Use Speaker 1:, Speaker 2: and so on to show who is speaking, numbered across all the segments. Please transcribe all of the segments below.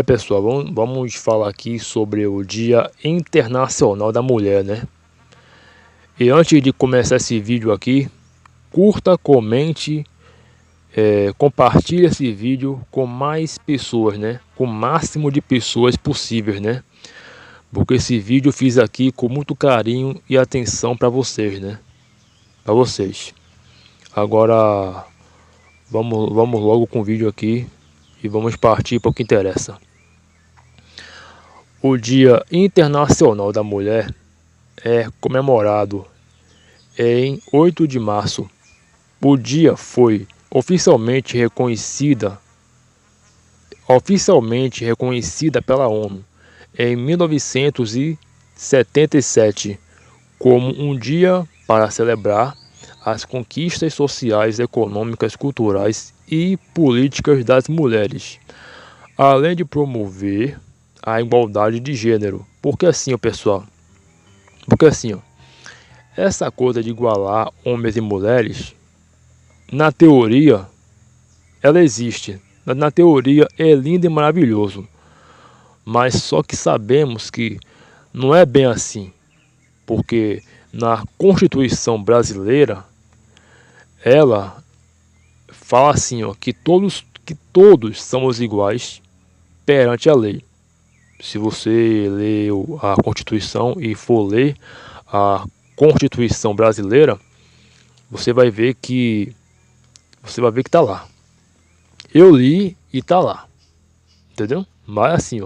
Speaker 1: Pessoal, vamos falar aqui sobre o Dia Internacional da Mulher, né? E antes de começar esse vídeo aqui, curta, comente, compartilhe esse vídeo com mais pessoas, né? Com o máximo de pessoas possíveis, né? Porque esse vídeo eu fiz aqui com muito carinho e atenção para vocês, né? Para vocês. Agora, vamos logo com o vídeo aqui e vamos partir para o que interessa. O Dia Internacional da Mulher é comemorado em 8 de março. O dia foi oficialmente reconhecida pela ONU em 1977 como um dia para celebrar as conquistas sociais, econômicas, culturais e políticas das mulheres, além de promover a igualdade de gênero. Porque assim, pessoal, essa coisa de igualar homens e mulheres, na teoria, ela existe. Na teoria é lindo e maravilhoso. Mas só que sabemos que não é bem assim. Porque na Constituição brasileira, ela fala assim, que todos somos iguais perante a lei. Se você ler a Constituição e for ler a Constituição brasileira, você vai ver que tá lá. Eu li e tá lá. Entendeu? Mas assim,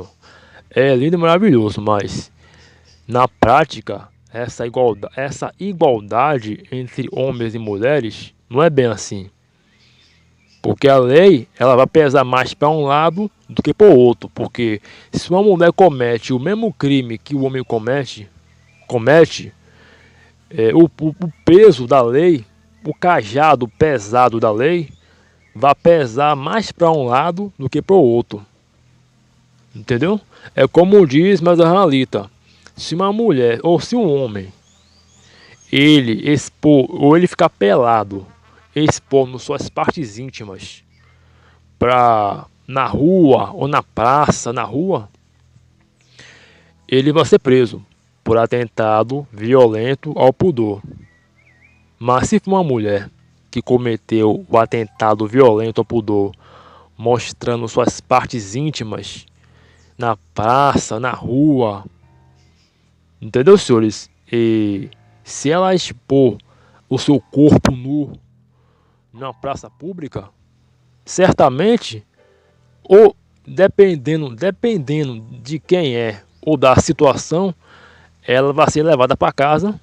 Speaker 1: é lindo e maravilhoso, mas na prática essa igualdade entre homens e mulheres não é bem assim. Porque a lei, ela vai pesar mais para um lado do que para o outro. Porque se uma mulher comete o mesmo crime que o homem comete, o peso da lei, o cajado pesado da lei, vai pesar mais para um lado do que para o outro. Entendeu? É como diz mais a Analita. Se uma mulher, ou se um homem, ele expor, ou ele ficar pelado, expondo suas partes íntimas na rua ou na praça, ele vai ser preso por atentado violento ao pudor. Mas se for uma mulher que cometeu o atentado violento ao pudor, mostrando suas partes íntimas na praça, na rua, entendeu, senhores? E se ela expor o seu corpo nu na praça pública, certamente, ou dependendo de quem é ou da situação, ela vai ser levada para casa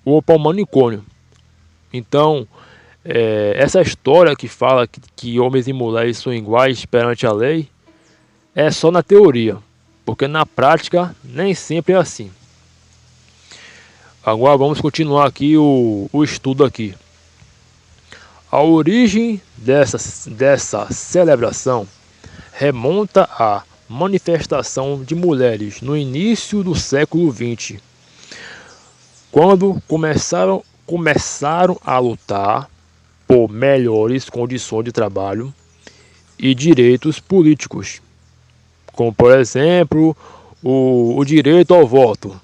Speaker 1: ou para o manicômio. Então, essa história que fala que homens e mulheres são iguais perante a lei é só na teoria, porque na prática nem sempre é assim. Agora vamos continuar aqui o estudo aqui. A origem dessa celebração remonta à manifestação de mulheres no início do século XX, quando começaram a lutar por melhores condições de trabalho e direitos políticos, como por exemplo o direito ao voto.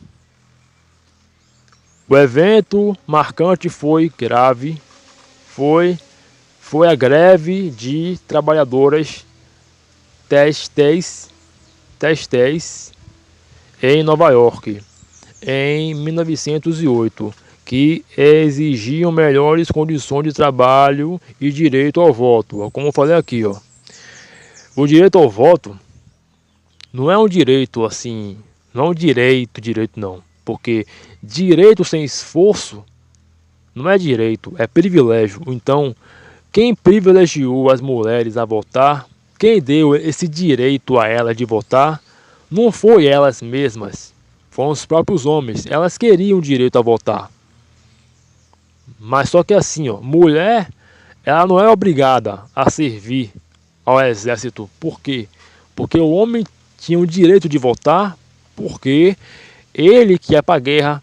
Speaker 1: O evento marcante foi a greve de trabalhadoras têxteis em Nova York em 1908, que exigiam melhores condições de trabalho e direito ao voto. Como eu falei aqui, o direito ao voto não é um direito assim, não é um direito não, porque direito sem esforço não é direito, é privilégio. Então, quem privilegiou as mulheres a votar, quem deu esse direito a elas de votar, não foi elas mesmas, foram os próprios homens. Elas queriam o direito a votar. Mas só que assim, mulher, ela não é obrigada a servir ao exército. Por quê? Porque o homem tinha o direito de votar, porque ele que ia para a guerra,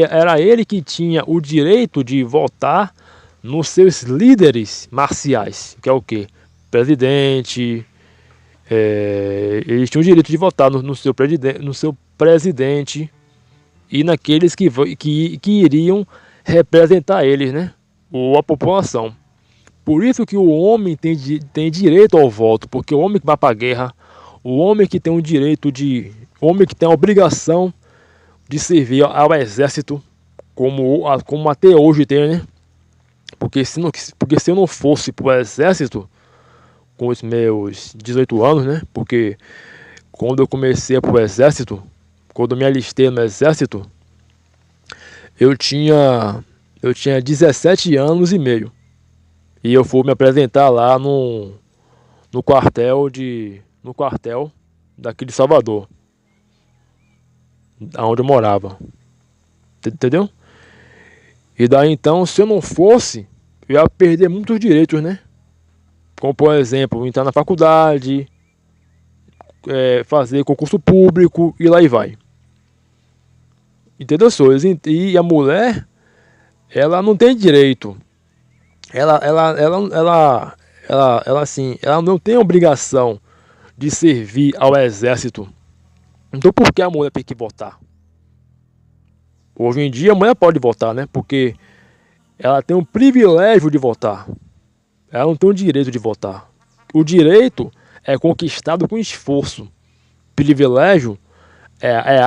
Speaker 1: era ele que tinha o direito de votar nos seus líderes marciais, que é o quê? Presidente, Eles tinham o direito de votar no seu presidente e naqueles que iriam representar eles, né? Ou a população. Por isso que o homem tem direito ao voto, porque o homem que vai para a guerra, o homem que tem o direito o homem que tem a obrigação de servir ao exército, como até hoje tem, né? Porque se eu não fosse para o exército com os meus 18 anos, né? Porque quando eu comecei para o exército, quando eu me alistei no exército, eu tinha 17 anos e meio. E eu fui me apresentar lá no quartel daqui de Salvador, onde eu morava. Entendeu? E daí então, se eu não fosse, eu ia perder muitos direitos, né? Como por exemplo, entrar na faculdade, fazer concurso público e lá e vai. Entendeu, senhores? E a mulher, ela não tem direito. Ela não tem obrigação de servir ao exército. Então por que a mulher tem que votar? Hoje em dia a mulher pode votar, né? Porque ela tem o privilégio de votar. Ela não tem o direito de votar. O direito é conquistado com esforço. Privilégio é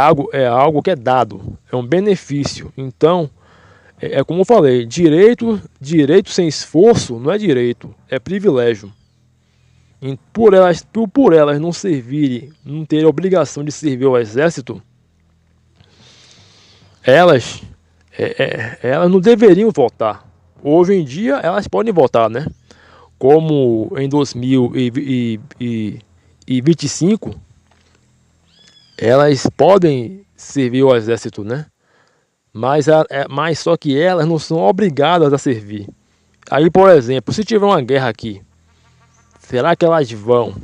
Speaker 1: algo que é dado, é um benefício. Então, como eu falei, direito sem esforço não é direito, é privilégio. E por elas não servirem, não terem obrigação de servir ao exército, elas não deveriam votar. Hoje em dia elas podem votar, né? Como em 2025 elas podem servir ao exército, né? Mas só que elas não são obrigadas a servir. Aí, por exemplo, se tiver uma guerra aqui, será que elas vão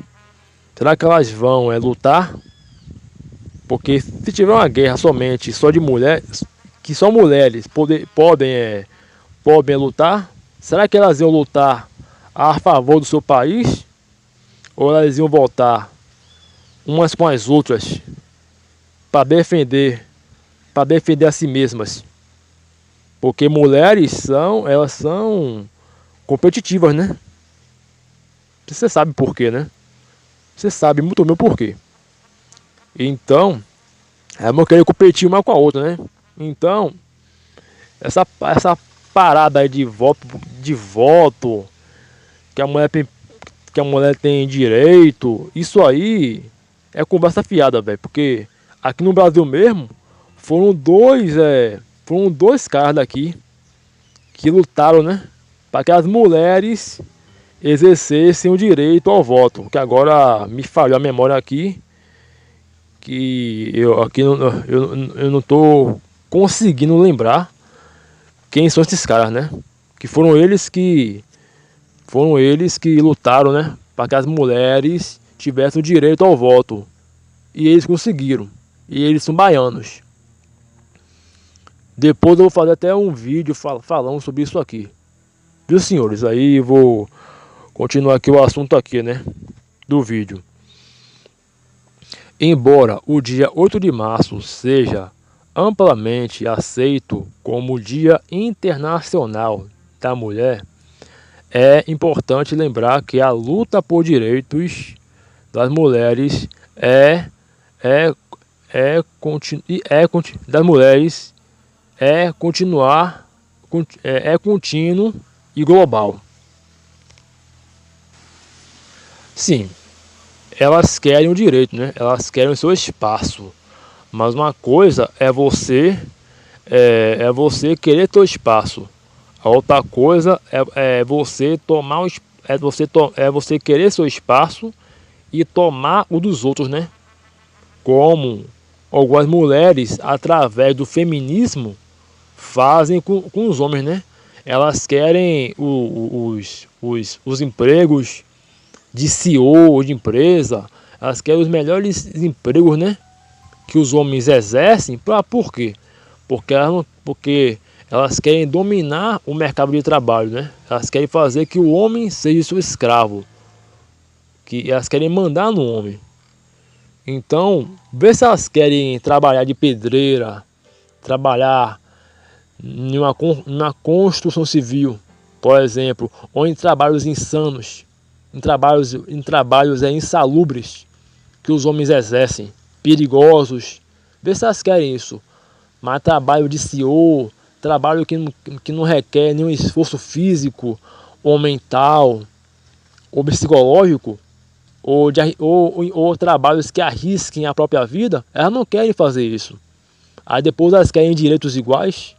Speaker 1: lutar? Porque se tiver uma guerra somente só de mulheres, que só mulheres podem lutar, será que elas iam lutar a favor do seu país? Ou elas iam voltar umas com as outras para defender a si mesmas? Porque mulheres elas são competitivas, né? Você sabe por quê, né? Você sabe muito bem por quê. Então, elas vão querer competir uma com a outra, né? Então, essa parada aí de voto que a mulher tem direito, isso aí é conversa fiada, velho. Porque aqui no Brasil mesmo foram dois caras daqui que lutaram, né, para que as mulheres exercessem o direito ao voto. Que agora me falhou a memória aqui, que eu não tô conseguindo lembrar quem são esses caras, né? Que foram eles que lutaram, né, para que as mulheres tivessem o direito ao voto. E eles conseguiram. E eles são baianos. Depois eu vou fazer até um vídeo falando sobre isso aqui. Viu, senhores? Aí eu vou continuar aqui o assunto aqui, né, do vídeo. Embora o dia 8 de março seja amplamente aceito como o Dia Internacional da Mulher, é importante lembrar que a luta por direitos das mulheres contínuo e global. Sim, elas querem o direito, né? Elas querem o seu espaço. Mas uma coisa é você querer seu espaço. A outra coisa é você você querer seu espaço e tomar o dos outros, né? Como algumas mulheres, através do feminismo, fazem com os homens, né? Elas querem os empregos de CEO de empresa, elas querem os melhores empregos, né, que os homens exercem. Por quê? Porque elas querem dominar o mercado de trabalho, né? Elas querem fazer que o homem seja seu escravo. que elas querem mandar no homem. Então, vê se elas querem trabalhar de pedreira, trabalhar na construção civil, por exemplo, ou em trabalhos insanos, em trabalhos insalubres que os homens exercem, perigosos. Vê se elas querem isso. Mas trabalho de senhor, trabalho que não requer nenhum esforço físico, ou mental, ou psicológico, ou trabalhos que arrisquem a própria vida, elas não querem fazer isso. Aí depois elas querem direitos iguais.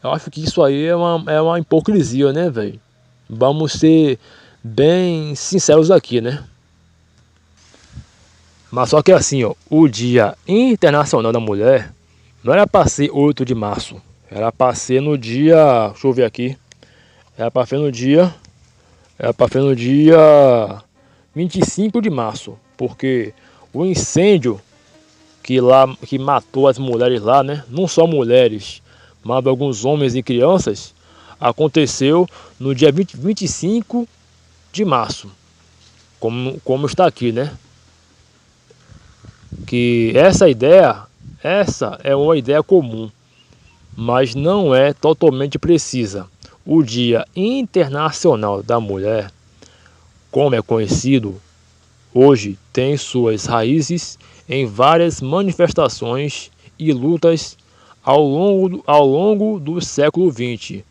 Speaker 1: Eu acho que isso aí é uma hipocrisia, né, velho? Vamos ser bem sinceros aqui, né? Mas só que assim, ó, o Dia Internacional da Mulher não era para ser 8 de março. Era para ser no dia... Deixa eu ver aqui. Era para ser no dia 25 de março. Porque o incêndio que matou as mulheres lá, né? Não só mulheres, mas alguns homens e crianças, aconteceu no dia 25 de março. Como está aqui, né? Que essa é uma ideia comum, mas não é totalmente precisa. O Dia Internacional da Mulher, como é conhecido hoje, tem suas raízes em várias manifestações e lutas ao longo do século XX.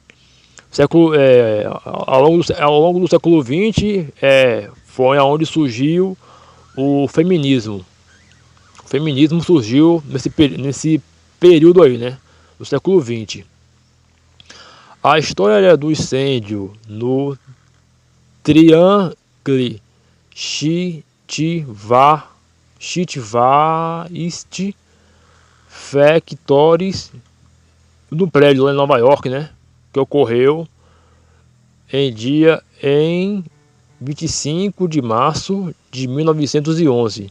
Speaker 1: Ao longo do século XX foi onde surgiu o feminismo. O feminismo surgiu nesse período aí, né, do século XX. A história do incêndio no Triangle Chitwaist Factories do prédio lá em Nova York, né, que ocorreu em 25 de março de 1911.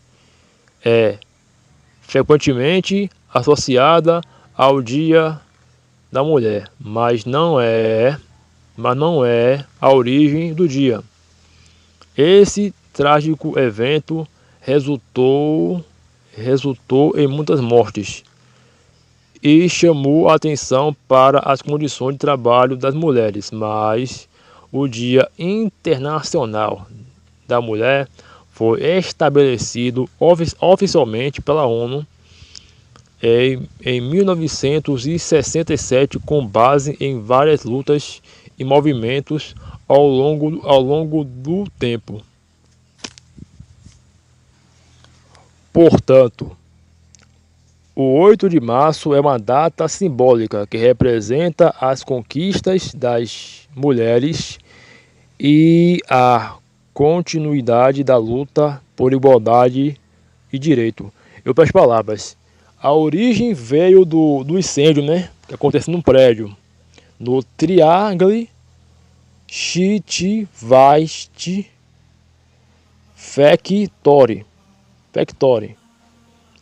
Speaker 1: Frequentemente associada ao Dia da Mulher, mas não é a origem do dia. Esse trágico evento resultou em muitas mortes e chamou a atenção para as condições de trabalho das mulheres, mas o Dia Internacional da Mulher foi estabelecido oficialmente pela ONU em 1967 com base em várias lutas e movimentos ao longo do tempo. Portanto, o 8 de março é uma data simbólica que representa as conquistas das mulheres e a continuidade da luta por igualdade e direito. Em outras palavras, a origem veio do incêndio, né, que aconteceu num prédio, no Triangle Chitwaist Factory,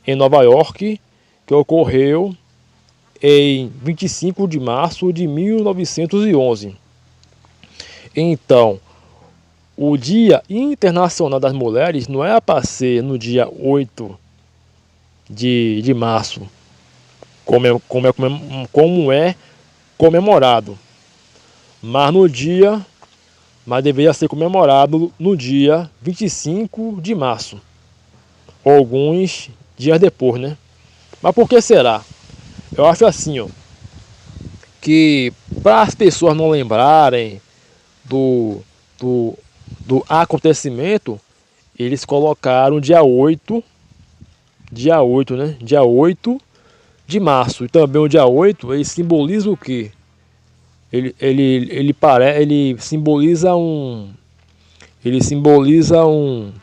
Speaker 1: em Nova York, que ocorreu em 25 de março de 1911. Então, o Dia Internacional das Mulheres não é para ser no dia 8 de março, como é comemorado, mas deveria ser comemorado no dia 25 de março, alguns dias depois, né? Mas por que será? Eu acho assim, ó, que para as pessoas não lembrarem do acontecimento, eles colocaram dia 8, né? Dia 8 de março. E também o dia 8, ele simboliza o quê? Ele simboliza um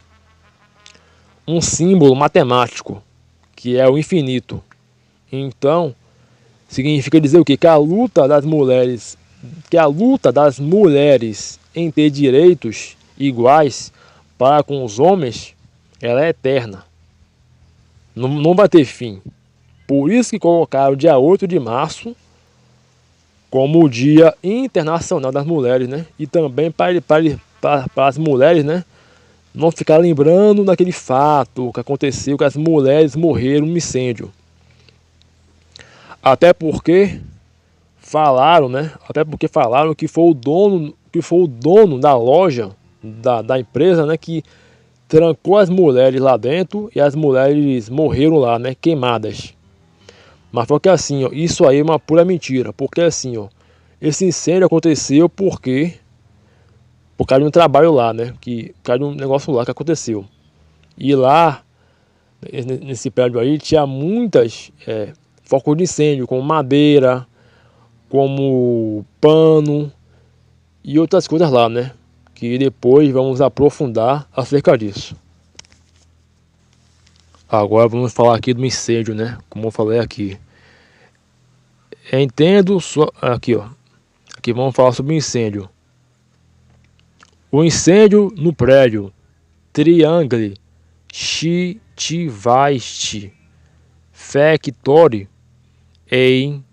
Speaker 1: símbolo matemático, que é o infinito. Então, significa dizer o quê? Que a luta das mulheres em ter direitos iguais para com os homens, ela é eterna. Não vai ter fim. Por isso que colocaram o dia 8 de março como o Dia Internacional das Mulheres, né? E também para as mulheres, né, não ficar lembrando daquele fato que aconteceu, que as mulheres morreram no incêndio. Até porque falaram, né? Até porque falaram que foi o dono da loja, da empresa, né? Que trancou as mulheres lá dentro e as mulheres morreram lá, né? Queimadas. Mas foi que assim, ó, isso aí é uma pura mentira. Porque assim, ó, esse incêndio aconteceu por causa de um trabalho lá, né? Por causa de um negócio lá que aconteceu. E lá, nesse prédio aí, tinha muitas focos de incêndio, como madeira, como pano e outras coisas lá, né? Que depois vamos aprofundar acerca disso. Agora vamos falar aqui do incêndio, né? Como eu falei aqui. Entendo só. Aqui, ó. Aqui vamos falar sobre o incêndio. O incêndio no prédio Triangle Chivasti Factory em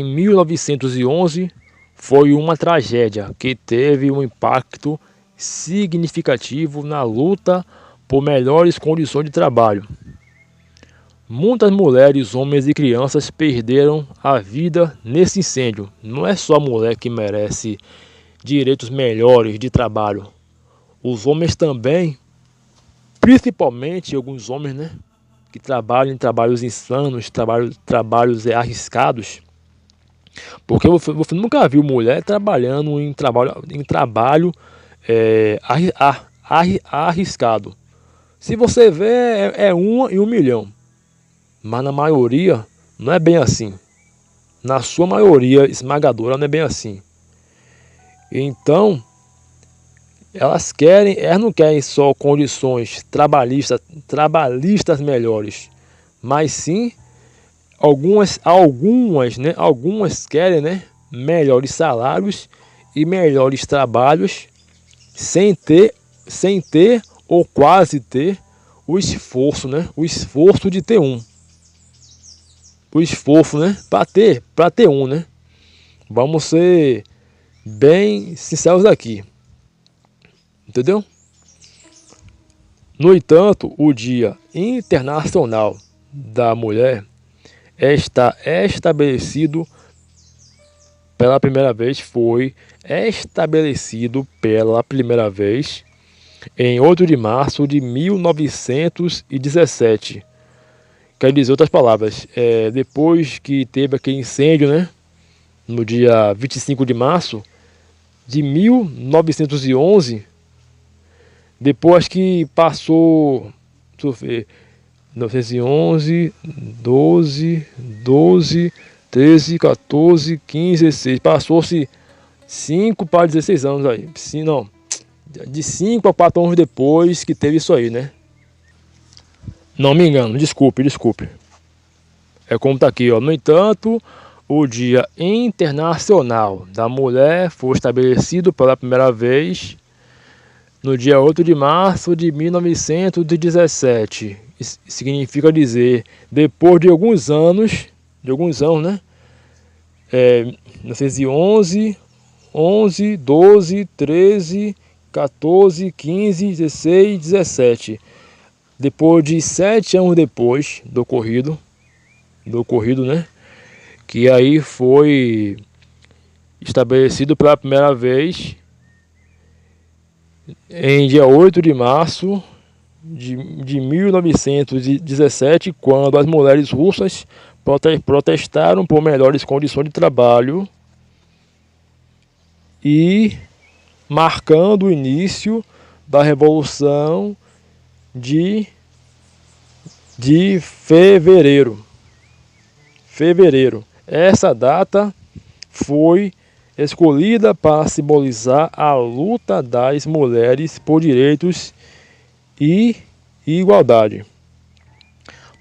Speaker 1: 1911 foi uma tragédia que teve um impacto significativo na luta por melhores condições de trabalho. Muitas mulheres, homens e crianças perderam a vida nesse incêndio. Não é só a mulher que merece direitos melhores de trabalho. Os homens também, principalmente alguns homens, né, que trabalham em trabalhos insanos, trabalhos arriscados. Porque você nunca viu mulher trabalhando em trabalho arriscado. Se você vê, é uma em 1 milhão. Mas na maioria não é bem assim. Na sua maioria esmagadora não é bem assim. Então, elas não querem só condições trabalhistas melhores, mas sim algumas querem, né, melhores salários e melhores trabalhos sem ter ou quase ter o esforço, né, o esforço de ter um. O esforço, né, para ter um, né? Vamos ser bem sinceros aqui. Entendeu? No entanto, o Dia Internacional da Mulher está estabelecido pela primeira vez, em 8 de março de 1917. Quer dizer, outras palavras, depois que teve aquele incêndio, né, no dia 25 de março de 1911, depois que passou, deixa eu ver, 1911, 12, 13, 14, 15, 16, passou-se 5 para 16 anos aí, não, de 5 a 4 anos depois que teve isso aí, né? Não me engano, desculpe. É como tá aqui, ó. No entanto, o Dia Internacional da Mulher foi estabelecido pela primeira vez no dia 8 de março de 1917. Isso significa dizer, depois de alguns anos, né? 1911, 11, 12, 13, 14, 15, 16, 17. Depois de 7 anos depois do ocorrido, né? Que aí foi estabelecido pela primeira vez em dia 8 de março de 1917, quando as mulheres russas protestaram por melhores condições de trabalho e marcando o início da Revolução de fevereiro. Essa data foi escolhida para simbolizar a luta das mulheres por direitos e igualdade.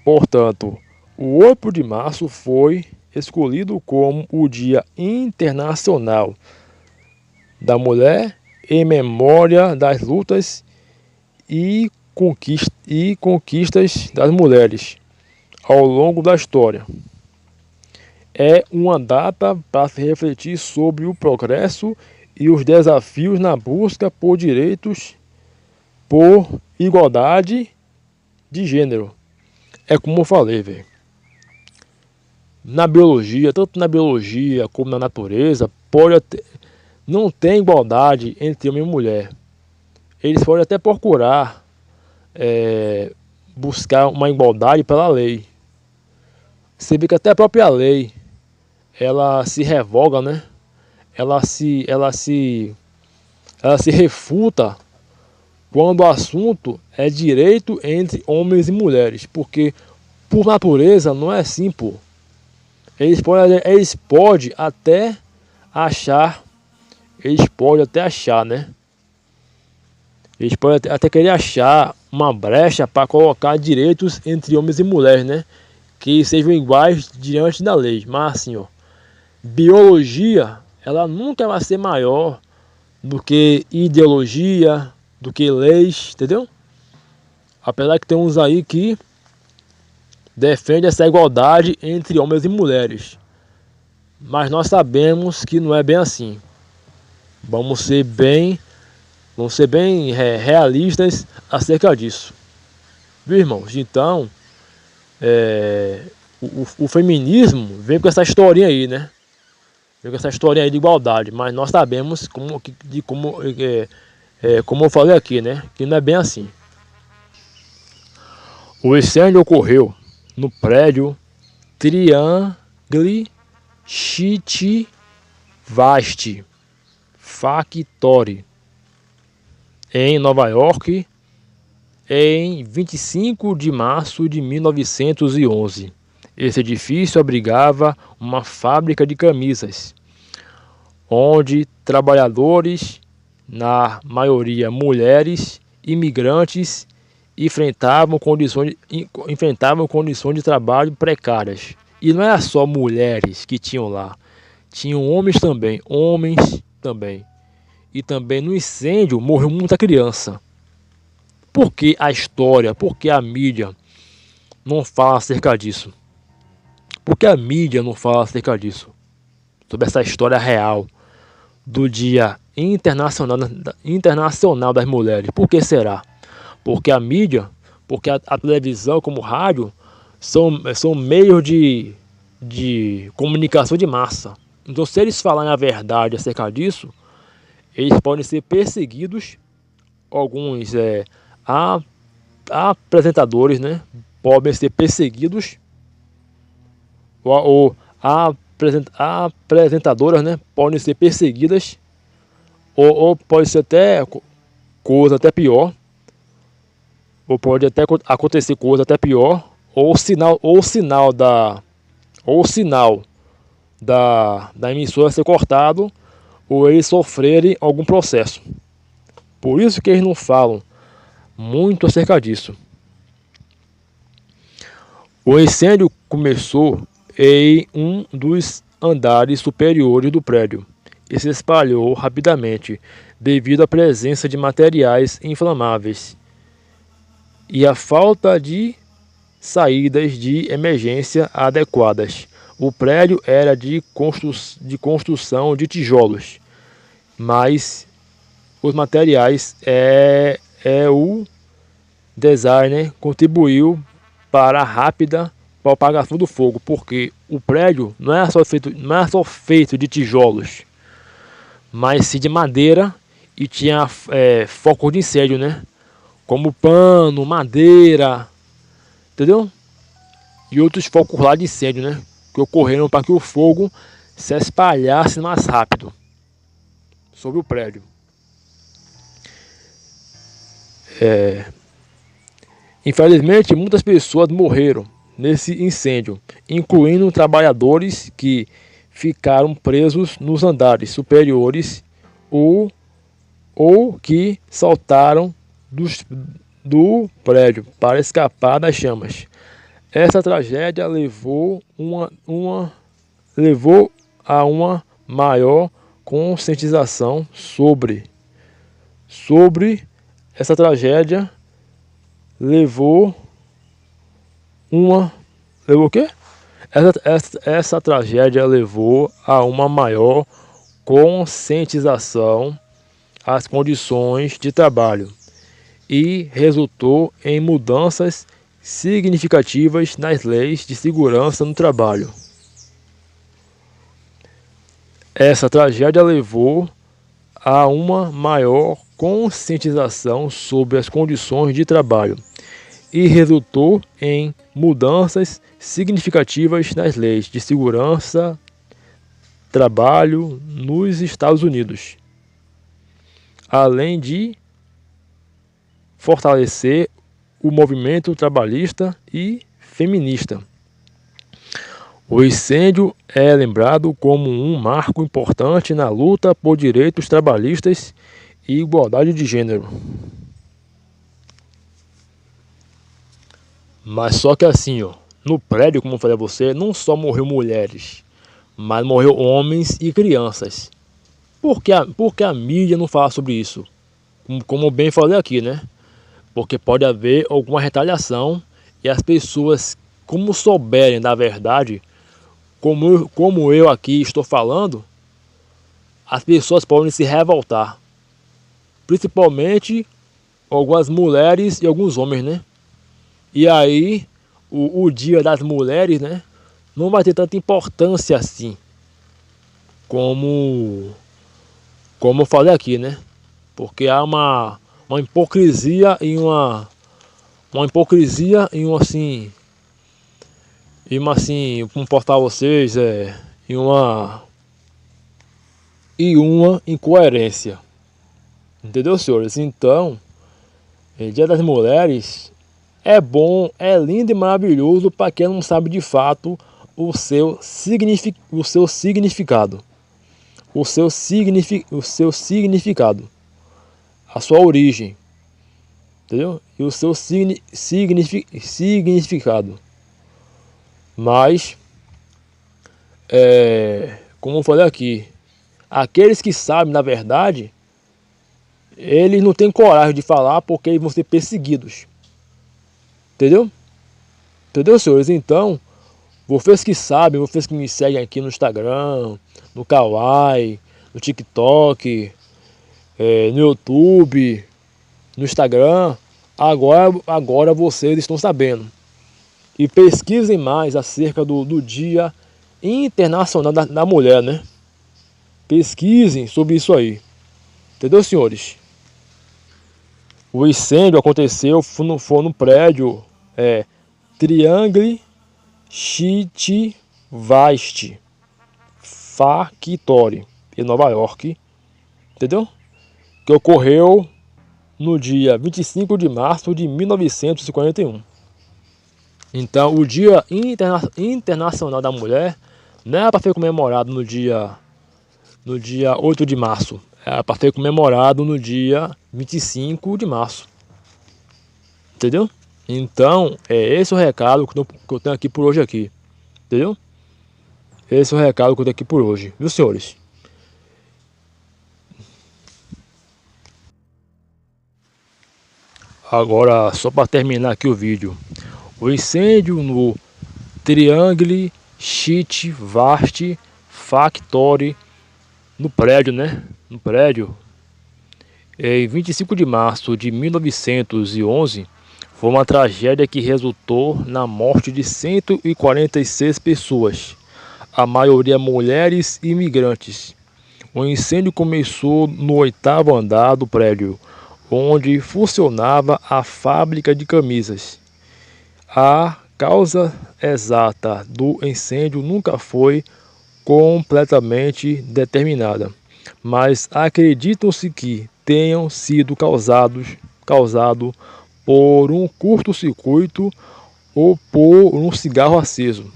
Speaker 1: Portanto, o 8 de março foi escolhido como o Dia Internacional da Mulher em memória das lutas e conquistas das mulheres ao longo da história. É uma data para se refletir sobre o progresso e os desafios na busca por direitos por igualdade de gênero. É como eu falei, velho. Na biologia, tanto na biologia como na natureza, não tem igualdade entre homem e mulher. Eles podem até procurar buscar uma igualdade pela lei. Você vê que até a própria lei, ela se revoga, né? Ela se refuta quando o assunto é direito entre homens e mulheres, porque por natureza não é assim, pô. Eles podem até achar, né? Eles podem até querer achar uma brecha para colocar direitos entre homens e mulheres, né? Que sejam iguais diante da lei. Mas assim, ó, biologia, ela nunca vai ser maior do que ideologia, do que leis, entendeu? Apesar que tem uns aí que defendem essa igualdade entre homens e mulheres. Mas nós sabemos que não é bem assim. Vamos ser bem realistas acerca disso. Viu, irmãos? Então, o feminismo vem com essa historinha aí, né? Vem com essa historinha aí de igualdade. Mas nós sabemos como eu falei aqui, né? Que não é bem assim. O incêndio ocorreu no prédio Triangle Chitivasti Factory em Nova York em 25 de março de 1911. Esse edifício abrigava uma fábrica de camisas, onde trabalhadores, na maioria mulheres, imigrantes, enfrentavam condições de trabalho precárias. E não era só mulheres que tinham lá, tinham homens também. E também no incêndio morreu muita criança. Por que a história, por que a mídia não fala acerca disso? Por que a mídia não fala acerca disso? Sobre essa história real do Dia Internacional das Mulheres. Por que será? Porque a mídia, porque a televisão como o rádio são meios de comunicação de massa. Então, se eles falarem a verdade acerca disso, eles podem ser perseguidos. Alguns apresentadores, né, podem ser perseguidos, ou apresentadoras, né, podem ser perseguidas, ou pode ser até coisa até pior, ou pode até acontecer coisa até pior, ou o sinal da emissora ser cortado, ou eles sofrerem algum processo. Por isso que eles não falam muito acerca disso. O incêndio começou em um dos andares superiores do prédio e se espalhou rapidamente devido à presença de materiais inflamáveis e à falta de saídas de emergência adequadas. O prédio era de construção de tijolos, mas os materiais o designer contribuiu para a rápida propagação do fogo, porque o prédio não é só feito de tijolos, mas sim de madeira, e tinha foco de incêndio, né? Como pano, madeira, entendeu? E outros focos lá de incêndio, né? Que ocorreram para que o fogo se espalhasse mais rápido sobre o prédio. Infelizmente, muitas pessoas morreram nesse incêndio, incluindo trabalhadores que ficaram presos nos andares superiores ou que saltaram do prédio para escapar das chamas. Essa tragédia levou a uma maior conscientização sobre essa tragédia levou o quê? Essa tragédia levou a uma maior conscientização às condições de trabalho e resultou em mudanças significativas nas leis de segurança no trabalho. Essa tragédia levou a uma maior conscientização sobre as condições de trabalho e resultou em mudanças significativas nas leis de segurança do trabalho nos Estados Unidos, além de fortalecer o movimento trabalhista e feminista. O incêndio é lembrado como um marco importante na luta por direitos trabalhistas e igualdade de gênero. Mas só que assim, ó, no prédio, como eu falei a você, não só morreu mulheres, mas morreu homens e crianças. Por que a mídia não fala sobre isso? Como eu bem falei aqui, né? Porque pode haver alguma retaliação e as pessoas, como souberem da verdade, como eu aqui estou falando, as pessoas podem se revoltar. Principalmente algumas mulheres e alguns homens, né? E aí, o dia das mulheres, né? Não vai ter tanta importância assim. Como eu falei aqui, né? Porque há uma hipocrisia e uma hipocrisia e uma assim, como portar vocês, e uma incoerência. Entendeu, senhores? Então, Dia das Mulheres é bom, é lindo e maravilhoso para quem não sabe de fato o seu significado. O seu significado. A sua origem. Entendeu? E o seu significado. Mas, como eu falei aqui, aqueles que sabem da verdade, eles não têm coragem de falar porque eles vão ser perseguidos. Entendeu? Entendeu, senhores? Então, vocês que sabem, vocês que me seguem aqui no Instagram, no Kawaii, no TikTok, no YouTube, no Instagram, agora vocês estão sabendo. E pesquisem mais acerca do Dia Internacional da Mulher, né? Pesquisem sobre isso aí. Entendeu, senhores? O incêndio aconteceu foi no prédio Triangle Chitivast Factory em Nova York. Entendeu? Que ocorreu no dia 25 de março de 1941. Então, o Dia Internacional da Mulher não é para ser comemorado no dia 8 de março. É para ser comemorado no dia 25 de março. Entendeu? Então, é esse o recado que eu tenho aqui por hoje aqui. Entendeu? Esse é o recado que eu tenho aqui por hoje. Viu, senhores? Agora, só para terminar aqui o vídeo. O incêndio no Triangle Chitivast Factory, no prédio, né? No prédio, em 25 de março de 1911, foi uma tragédia que resultou na morte de 146 pessoas, a maioria mulheres e imigrantes. O incêndio começou no 8º andar do prédio, onde funcionava a fábrica de camisas. A causa exata do incêndio nunca foi completamente determinada, mas acreditam-se que tenham sido causado por um curto-circuito ou por um cigarro aceso.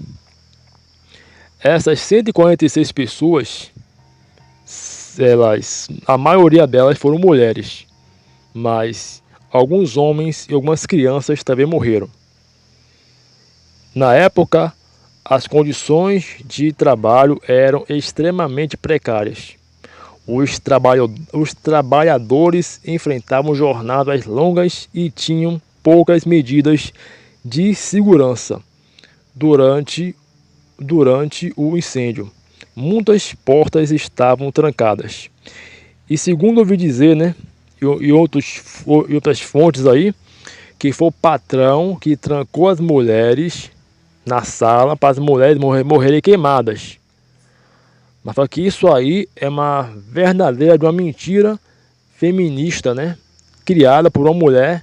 Speaker 1: Essas 146 pessoas, a maioria delas foram mulheres, mas alguns homens e algumas crianças também morreram. Na época, as condições de trabalho eram extremamente precárias. Os trabalhadores enfrentavam jornadas longas e tinham poucas medidas de segurança durante o incêndio. Muitas portas estavam trancadas. E segundo ouvi dizer, né? e outras fontes aí, que foi o patrão que trancou as mulheres na sala para as mulheres morrerem queimadas. Mas só que isso aí é uma verdadeira de uma mentira feminista, né? Criada por uma mulher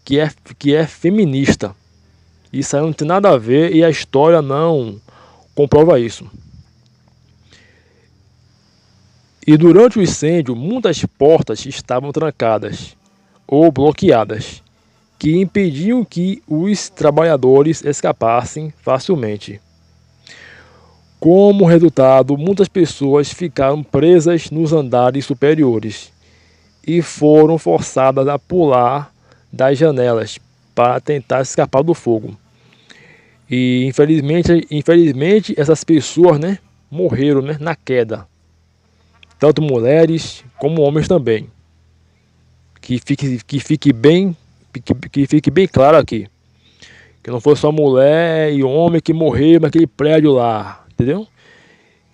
Speaker 1: que é feminista. Isso aí não tem nada a ver e a história não comprova isso. E durante o incêndio, muitas portas estavam trancadas ou bloqueadas, que impediam que os trabalhadores escapassem facilmente. Como resultado, muitas pessoas ficaram presas nos andares superiores e foram forçadas a pular das janelas para tentar escapar do fogo. E infelizmente essas pessoas, né, morreram, né, na queda. Tanto mulheres como homens também. Que fique bem claro aqui. Que não foi só mulher e homem que morreram naquele prédio lá, entendeu?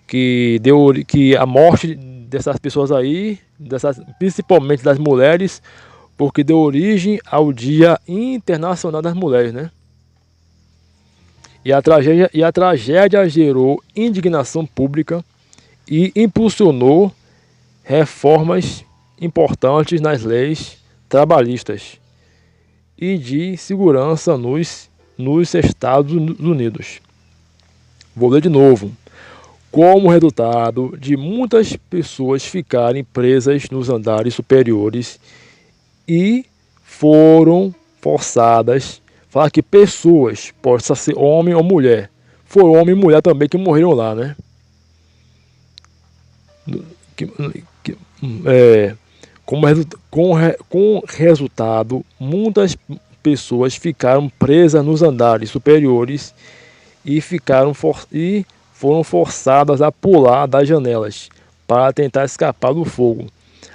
Speaker 1: Que a morte dessas pessoas aí, principalmente das mulheres, porque deu origem ao Dia Internacional das Mulheres, né? E a tragédia gerou indignação pública e impulsionou reformas importantes nas leis trabalhistas e de segurança nos Estados Unidos. Vou ler de novo. Como resultado de muitas pessoas ficarem presas nos andares superiores e foram forçadas, falar que pessoas, pode ser homem ou mulher, foi homem e mulher também que morreram lá, né? Com resultado, muitas pessoas ficaram presas nos andares superiores e foram forçadas a pular das janelas para tentar escapar do fogo.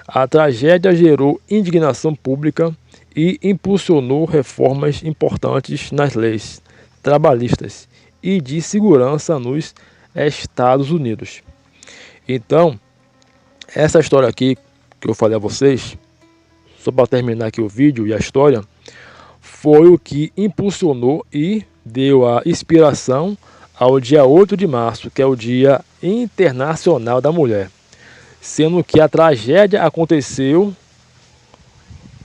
Speaker 1: A tragédia gerou indignação pública e impulsionou reformas importantes nas leis trabalhistas e de segurança nos Estados Unidos. Então, essa história aqui que eu falei a vocês, só para terminar aqui o vídeo e a história, foi o que impulsionou e deu a inspiração ao dia 8 de março, que é o Dia Internacional da Mulher. Sendo que a tragédia aconteceu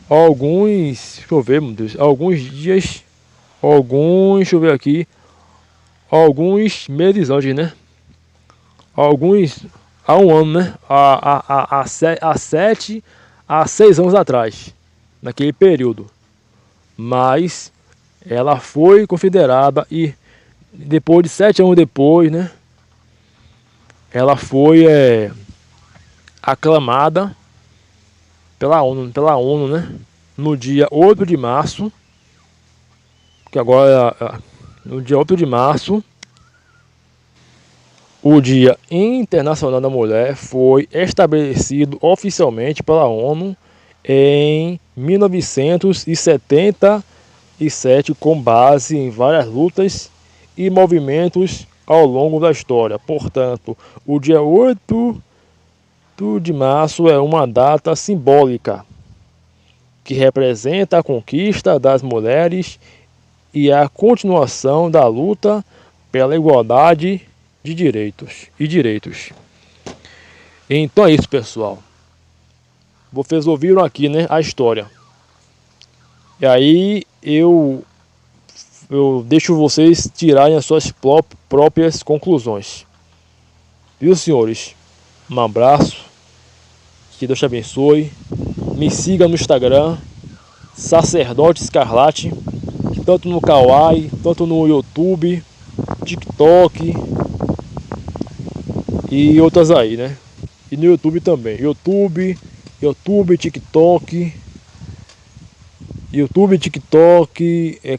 Speaker 1: deixa eu ver, meu Deus, alguns meses antes, né? Há um ano, né? Há 6 anos atrás, naquele período. Mas ela foi considerada e depois de 7 anos depois, né? Ela foi aclamada pela ONU, né? No dia 8 de março, que agora no dia 8 de março, o Dia Internacional da Mulher foi estabelecido oficialmente pela ONU em 1977, com base em várias lutas e movimentos ao longo da história. Portanto, o dia 8 de março é uma data simbólica que representa a conquista das mulheres e a continuação da luta pela igualdade de direitos. Então é isso, pessoal. Vocês ouviram aqui, né, a história. E aí eu deixo vocês tirarem as suas próprias conclusões. Viu, senhores? Um abraço. Que Deus te abençoe. Me siga no Instagram, Sacerdote Escarlate, tanto no Kawaii, tanto no YouTube, TikTok e outras aí, né? E no YouTube também. YouTube, TikTok,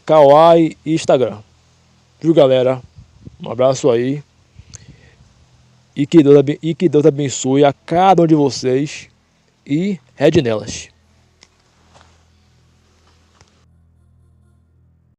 Speaker 1: Kawaii e Instagram. Viu, galera? Um abraço aí. E que Deus abençoe a cada um de vocês. E rede nelas.